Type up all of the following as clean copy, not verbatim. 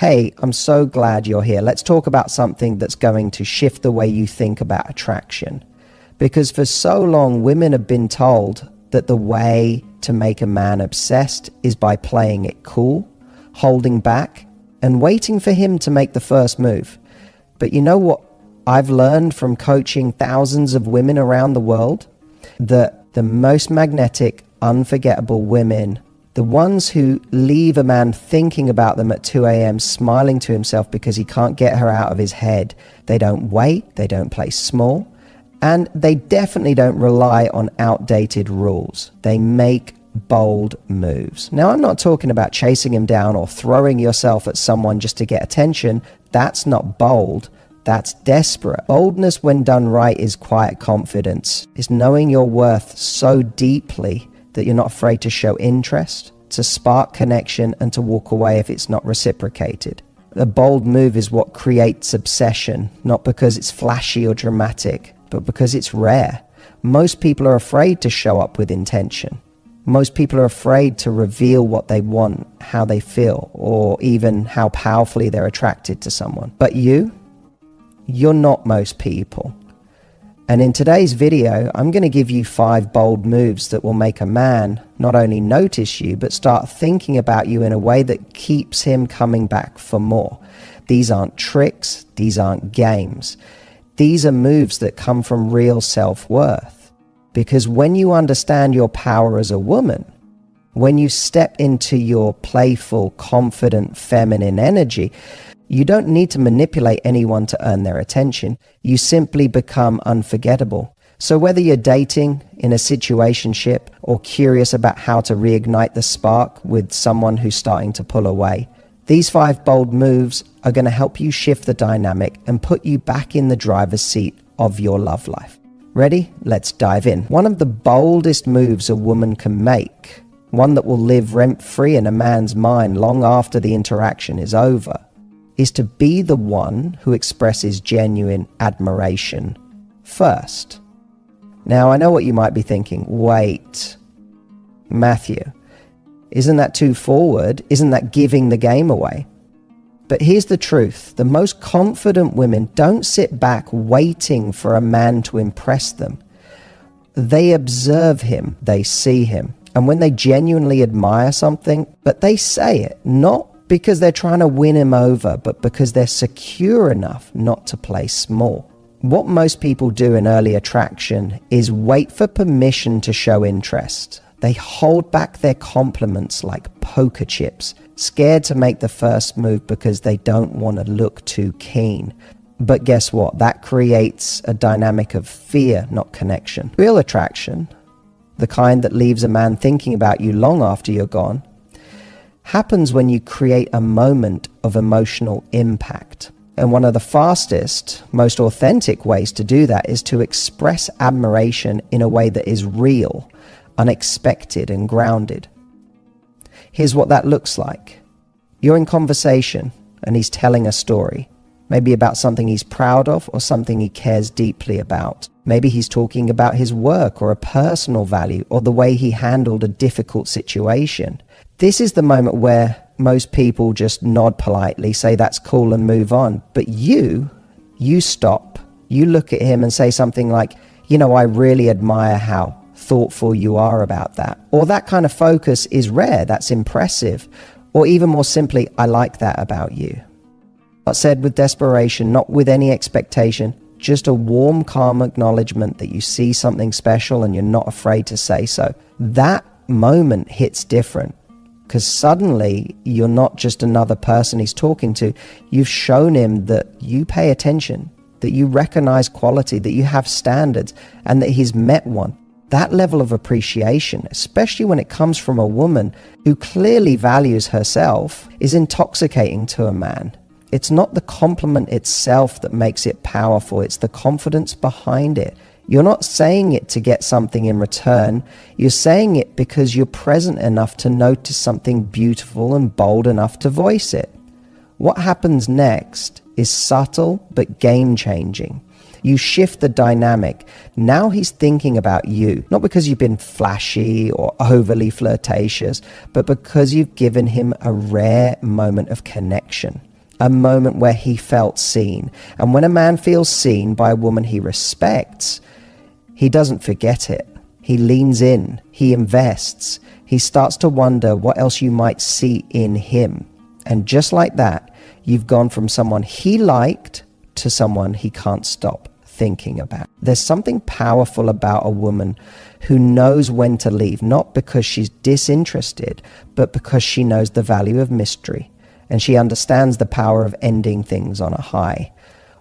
Hey, I'm so glad you're here. Let's talk about something that's going to shift the way you think about attraction. Because for so long, women have been told that the way to make a man obsessed is by playing it cool, holding back, and waiting for him to make the first move. But you know what I've learned from coaching thousands of women around the world? That the most magnetic, unforgettable women, the ones who leave a man thinking about them at 2 a.m. smiling to himself because he can't get her out of his head, they don't wait, they don't play small, and they definitely don't rely on outdated rules. They make bold moves. Now, I'm not talking about chasing him down or throwing yourself at someone just to get attention. That's not bold. That's desperate. Boldness, when done right, is quiet confidence. It's knowing your worth so deeply that you're not afraid to show interest, to spark connection, and to walk away if it's not reciprocated. A bold move is what creates obsession, not because it's flashy or dramatic, but because it's rare. Most people are afraid to show up with intention. Most people are afraid to reveal what they want, how they feel, or even how powerfully they're attracted to someone. But you're not most people. And in today's video, I'm going to give you 5 bold moves that will make a man not only notice you, but start thinking about you in a way that keeps him coming back for more. These aren't tricks. These aren't games. These are moves that come from real self-worth. Because when you understand your power as a woman, when you step into your playful, confident, feminine energy, you don't need to manipulate anyone to earn their attention. You simply become unforgettable. So whether you're dating, in a situationship, or curious about how to reignite the spark with someone who's starting to pull away, these 5 bold moves are going to help you shift the dynamic and put you back in the driver's seat of your love life. Ready? Let's dive in. One of the boldest moves a woman can make, one that will live rent-free in a man's mind long after the interaction is over, is to be the one who expresses genuine admiration first. Now, I know what you might be thinking. Wait, Mathew, isn't that too forward? Isn't that giving the game away? But here's the truth. The most confident women don't sit back waiting for a man to impress them. They observe him, they see him. And when they genuinely admire something, but they say it, not because they're trying to win him over, but because they're secure enough not to play small. What most people do in early attraction is wait for permission to show interest. They hold back their compliments like poker chips, scared to make the first move because they don't want to look too keen. But guess what? That creates a dynamic of fear, not connection. Real attraction, the kind that leaves a man thinking about you long after you're gone, happens when you create a moment of emotional impact. And one of the fastest, most authentic ways to do that is to express admiration in a way that is real, unexpected, and grounded. Here's what that looks like. You're in conversation and he's telling a story, maybe about something he's proud of or something he cares deeply about. Maybe he's talking about his work or a personal value or the way he handled a difficult situation. This is the moment where most people just nod politely, say that's cool and move on. But you stop, you look at him and say something like, I really admire how thoughtful you are about that. Or that kind of focus is rare, that's impressive. Or even more simply, I like that about you. Not said with desperation, not with any expectation, just a warm, calm acknowledgement that you see something special and you're not afraid to say so. That moment hits different. Because suddenly you're not just another person he's talking to. You've shown him that you pay attention, that you recognize quality, that you have standards, and that he's met one. That level of appreciation, especially when it comes from a woman who clearly values herself, is intoxicating to a man. It's not the compliment itself that makes it powerful, it's the confidence behind it. You're not saying it to get something in return. You're saying it because you're present enough to notice something beautiful and bold enough to voice it. What happens next is subtle but game-changing. You shift the dynamic. Now he's thinking about you, not because you've been flashy or overly flirtatious, but because you've given him a rare moment of connection. a moment where he felt seen. And when a man feels seen by a woman he respects, he doesn't forget it. He leans in, he invests, he starts to wonder what else you might see in him. And just like that, you've gone from someone he liked to someone he can't stop thinking about. There's something powerful about a woman who knows when to leave, not because she's disinterested, but because she knows the value of mystery, and she understands the power of ending things on a high.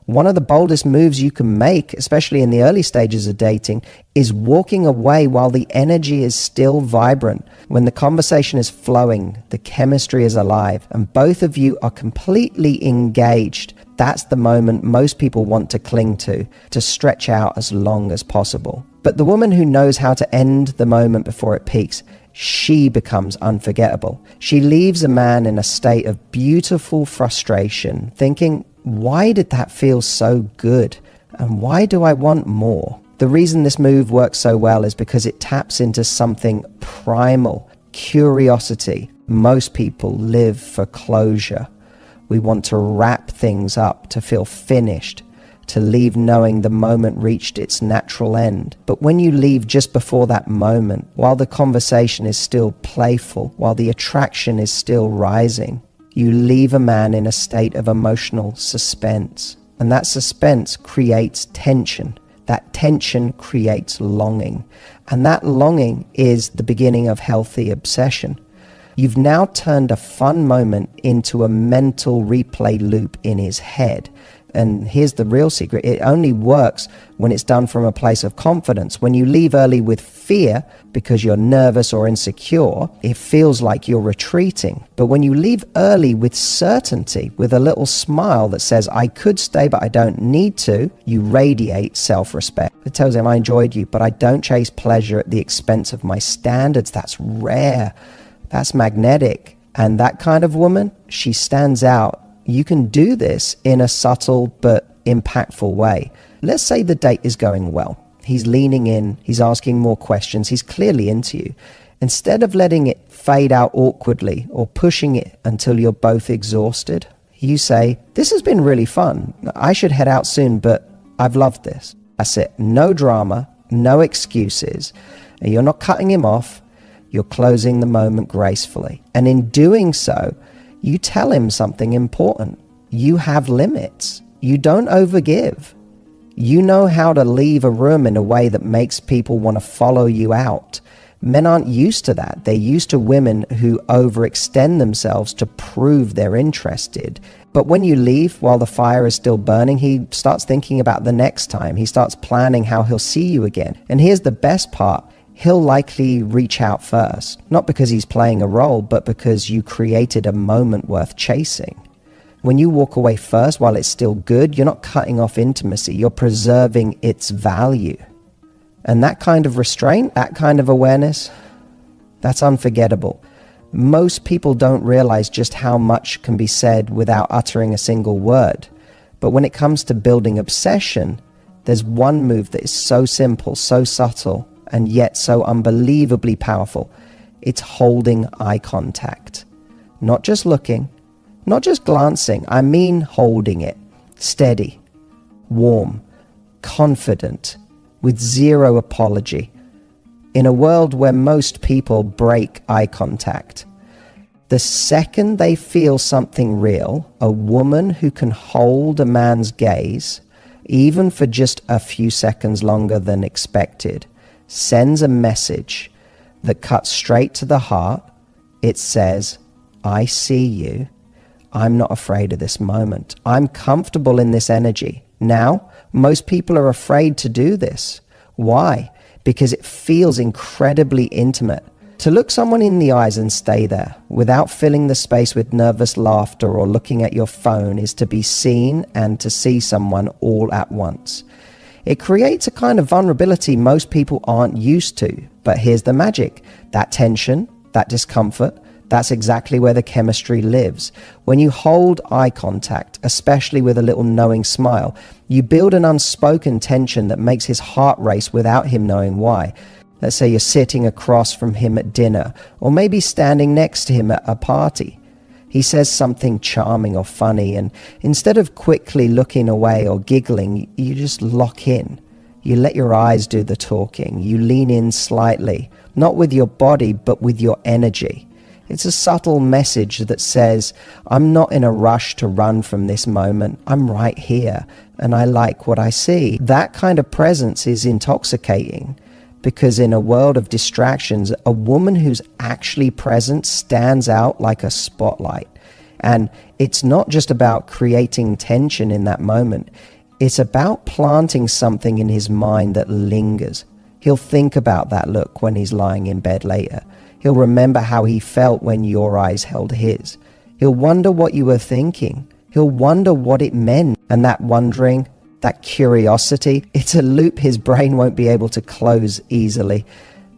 One of the boldest moves you can make, especially in the early stages of dating, is walking away while the energy is still vibrant. When the conversation is flowing, the chemistry is alive, and both of you are completely engaged. That's the moment most people want to cling to stretch out as long as possible. But the woman who knows how to end the moment before it peaks, she becomes unforgettable. She leaves a man in a state of beautiful frustration, thinking, why did that feel so good? And why do I want more? The reason this move works so well is because it taps into something primal, curiosity. Most people live for closure. We want to wrap things up, to feel finished, to leave knowing the moment reached its natural end. But when you leave just before that moment, while the conversation is still playful, while the attraction is still rising, you leave a man in a state of emotional suspense. And that suspense creates tension. That tension creates longing. And that longing is the beginning of healthy obsession. You've now turned a fun moment into a mental replay loop in his head. And here's the real secret. It only works when it's done from a place of confidence. When you leave early with fear because you're nervous or insecure, it feels like you're retreating. But when you leave early with certainty, with a little smile that says, I could stay, but I don't need to, you radiate self-respect. It tells him, I enjoyed you, but I don't chase pleasure at the expense of my standards. That's rare. That's magnetic. And that kind of woman, she stands out. You can do this in a subtle but impactful way. Let's say the date is going well. He's leaning in, he's asking more questions, he's clearly into you. Instead of letting it fade out awkwardly or pushing it until you're both exhausted, you say, this has been really fun. I should head out soon, but I've loved this. That's it. No drama, no excuses. You're not cutting him off. You're closing the moment gracefully. And in doing so, you tell him something important. You have limits. You don't overgive. You know how to leave a room in a way that makes people want to follow you out. Men aren't used to that. They're used to women who overextend themselves to prove they're interested. But when you leave while the fire is still burning, he starts thinking about the next time. He starts planning how he'll see you again. And here's the best part. He'll likely reach out first, not because he's playing a role, but because you created a moment worth chasing. When you walk away first while it's still good, you're not cutting off intimacy, you're preserving its value. And that kind of restraint, that kind of awareness, that's unforgettable. Most people don't realize just how much can be said without uttering a single word. But when it comes to building obsession, there's one move that is so simple, so subtle, and yet so unbelievably powerful. It's holding eye contact. Not just looking, not just glancing, I mean holding it. Steady, warm, confident, with zero apology. In a world where most people break eye contact, the second they feel something real, a woman who can hold a man's gaze, even for just a few seconds longer than expected, sends a message that cuts straight to the heart. It says, I see you. I'm not afraid of this moment. I'm comfortable in this energy. Now, most people are afraid to do this. Why? Because it feels incredibly intimate. To look someone in the eyes and stay there without filling the space with nervous laughter or looking at your phone is to be seen and to see someone all at once. It creates a kind of vulnerability most people aren't used to. But here's the magic. That tension, that discomfort, that's exactly where the chemistry lives. When you hold eye contact, especially with a little knowing smile, you build an unspoken tension that makes his heart race without him knowing why. Let's say you're sitting across from him at dinner, or maybe standing next to him at a party. He says something charming or funny, and instead of quickly looking away or giggling, you just lock in. You let your eyes do the talking. You lean in slightly, not with your body, but with your energy. It's a subtle message that says, I'm not in a rush to run from this moment. I'm right here, and I like what I see. That kind of presence is intoxicating, because in a world of distractions, a woman who's actually present stands out like a spotlight. And it's not just about creating tension in that moment. It's about planting something in his mind that lingers. He'll think about that look when he's lying in bed later. He'll remember how he felt when your eyes held his. He'll wonder what you were thinking. He'll wonder what it meant. And that wondering, that curiosity, it's a loop his brain won't be able to close easily.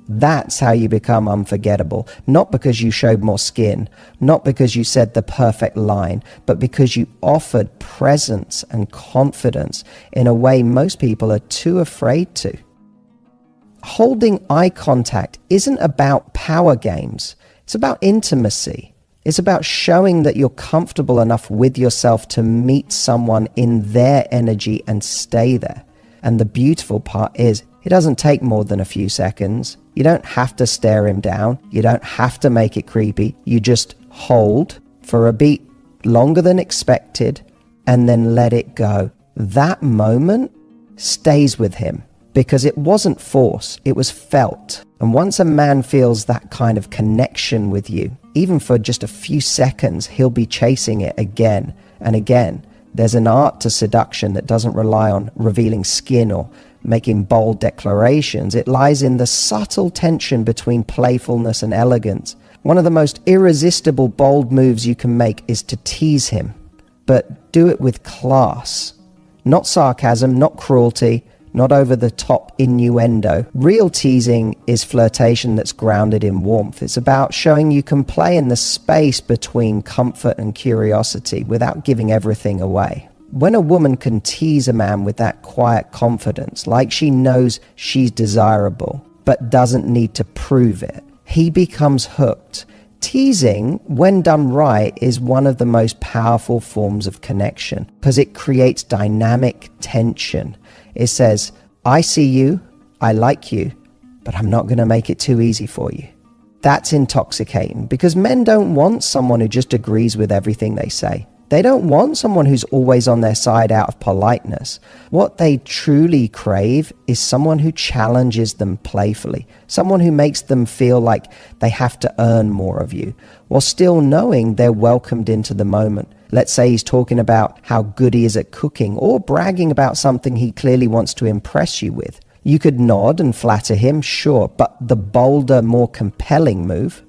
That's how you become unforgettable. Not because you showed more skin, not because you said the perfect line, but because you offered presence and confidence in a way most people are too afraid to. Holding eye contact isn't about power games. It's about intimacy. It's about showing that you're comfortable enough with yourself to meet someone in their energy and stay there. And the beautiful part is, it doesn't take more than a few seconds. You don't have to stare him down. You don't have to make it creepy. You just hold for a beat longer than expected and then let it go. That moment stays with him because it wasn't force, it was felt. And once a man feels that kind of connection with you, even for just a few seconds, he'll be chasing it again and again. There's an art to seduction that doesn't rely on revealing skin or making bold declarations. It lies in the subtle tension between playfulness and elegance. One of the most irresistible bold moves you can make is to tease him, but do it with class. Not sarcasm, not cruelty, not over-the-top innuendo. Real teasing is flirtation that's grounded in warmth. It's about showing you can play in the space between comfort and curiosity without giving everything away. When a woman can tease a man with that quiet confidence, like she knows she's desirable, but doesn't need to prove it, he becomes hooked. Teasing, when done right, is one of the most powerful forms of connection because it creates dynamic tension. It says, I see you, I like you, but I'm not going to make it too easy for you. That's intoxicating because men don't want someone who just agrees with everything they say. They don't want someone who's always on their side out of politeness. What they truly crave is someone who challenges them playfully, someone who makes them feel like they have to earn more of you, while still knowing they're welcomed into the moment. Let's say he's talking about how good he is at cooking or bragging about something he clearly wants to impress you with. You could nod and flatter him, sure, but the bolder, more compelling move,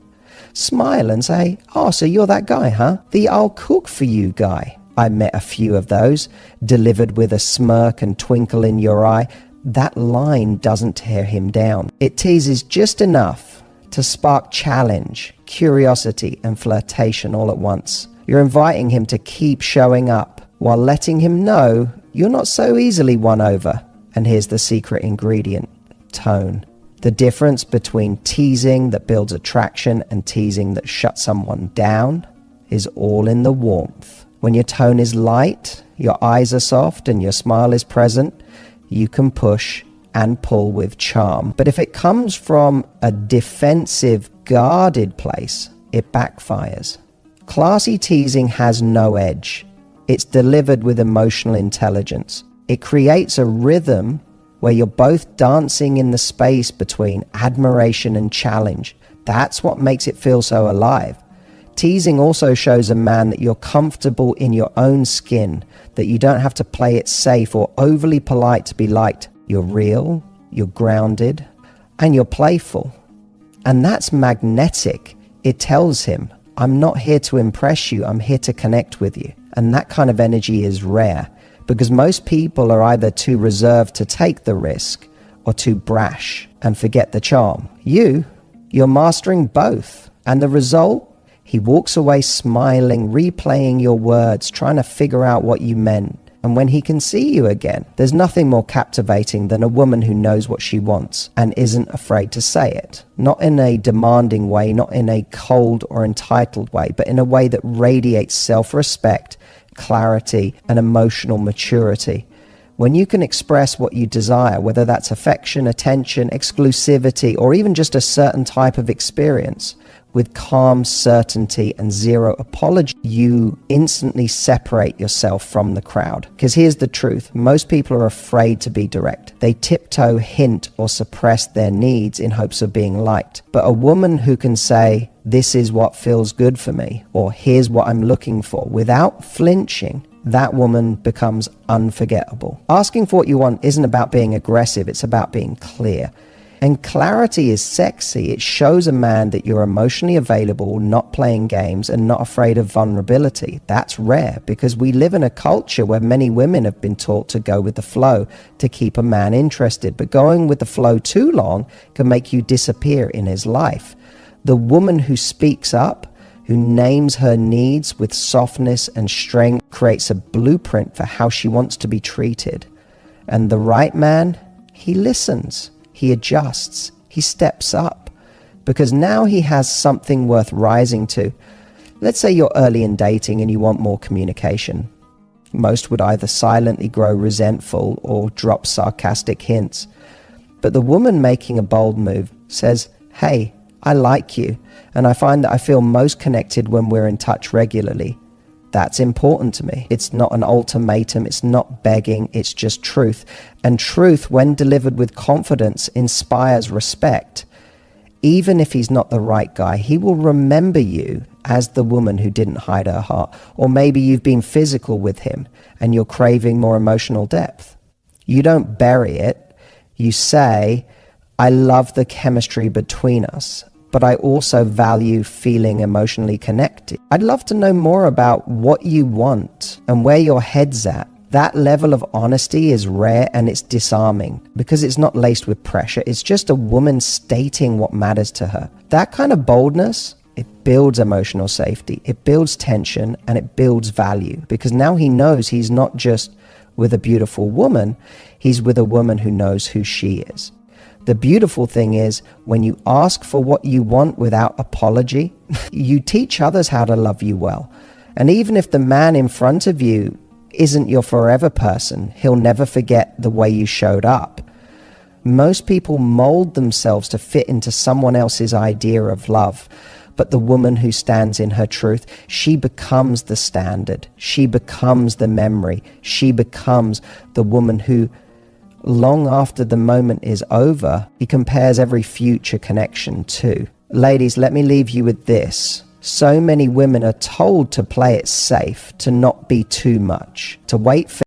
smile and say, oh, so you're that guy, huh? The I'll cook for you guy. I met a few of those, delivered with a smirk and twinkle in your eye. That line doesn't tear him down. It teases just enough to spark challenge, curiosity, and flirtation all at once. You're inviting him to keep showing up while letting him know you're not so easily won over. And here's the secret ingredient: tone. The difference between teasing that builds attraction and teasing that shuts someone down is all in the warmth. When your tone is light, your eyes are soft, and your smile is present, you can push and pull with charm. But if it comes from a defensive, guarded place, it backfires. Classy teasing has no edge. It's delivered with emotional intelligence. It creates a rhythm where you're both dancing in the space between admiration and challenge. That's what makes it feel so alive. Teasing also shows a man that you're comfortable in your own skin, that you don't have to play it safe or overly polite to be liked. You're real, you're grounded, and you're playful. And that's magnetic. It tells him, I'm not here to impress you, I'm here to connect with you. And that kind of energy is rare, because most people are either too reserved to take the risk or too brash and forget the charm. You're mastering both. And the result? He walks away smiling, replaying your words, trying to figure out what you meant. And when he can see you again, there's nothing more captivating than a woman who knows what she wants and isn't afraid to say it. Not in a demanding way, not in a cold or entitled way, but in a way that radiates self-respect, clarity, and emotional maturity. When you can express what you desire, whether that's affection, attention, exclusivity, or even just a certain type of experience, with calm certainty and zero apology, you instantly separate yourself from the crowd. Because here's the truth. Most people are afraid to be direct. They tiptoe, hint, or suppress their needs in hopes of being liked. But a woman who can say, "This is what feels good for me," or "Here's what I'm looking for," without flinching, that woman becomes unforgettable. Asking for what you want isn't about being aggressive, it's about being clear. And clarity is sexy. It shows a man that you're emotionally available, not playing games, and not afraid of vulnerability. That's rare because we live in a culture where many women have been taught to go with the flow to keep a man interested. But going with the flow too long can make you disappear in his life. The woman who speaks up, who names her needs with softness and strength, creates a blueprint for how she wants to be treated. And the right man, he listens. He adjusts, he steps up, because now he has something worth rising to. Let's say you're early in dating and you want more communication. Most would either silently grow resentful or drop sarcastic hints. But the woman making a bold move says, "Hey, I like you, and I find that I feel most connected when we're in touch regularly. That's important to me." It's not an ultimatum, it's not begging, it's just truth. And truth, when delivered with confidence, inspires respect. Even if he's not the right guy, he will remember you as the woman who didn't hide her heart. Or maybe you've been physical with him and you're craving more emotional depth. You don't bury it. You say, "I love the chemistry between us, but I also value feeling emotionally connected. I'd love to know more about what you want and where your head's at." That level of honesty is rare and it's disarming because it's not laced with pressure. It's just a woman stating what matters to her. That kind of boldness, it builds emotional safety, it builds tension, and it builds value because now he knows he's not just with a beautiful woman, he's with a woman who knows who she is. The beautiful thing is, when you ask for what you want without apology, you teach others how to love you well. And even if the man in front of you isn't your forever person, he'll never forget the way you showed up. Most people mold themselves to fit into someone else's idea of love. But the woman who stands in her truth, she becomes the standard. She becomes the memory. She becomes the woman who, long after the moment is over, he compares every future connection to. Ladies, let me leave you with this. So many women are told to play it safe, to not be too much, to wait for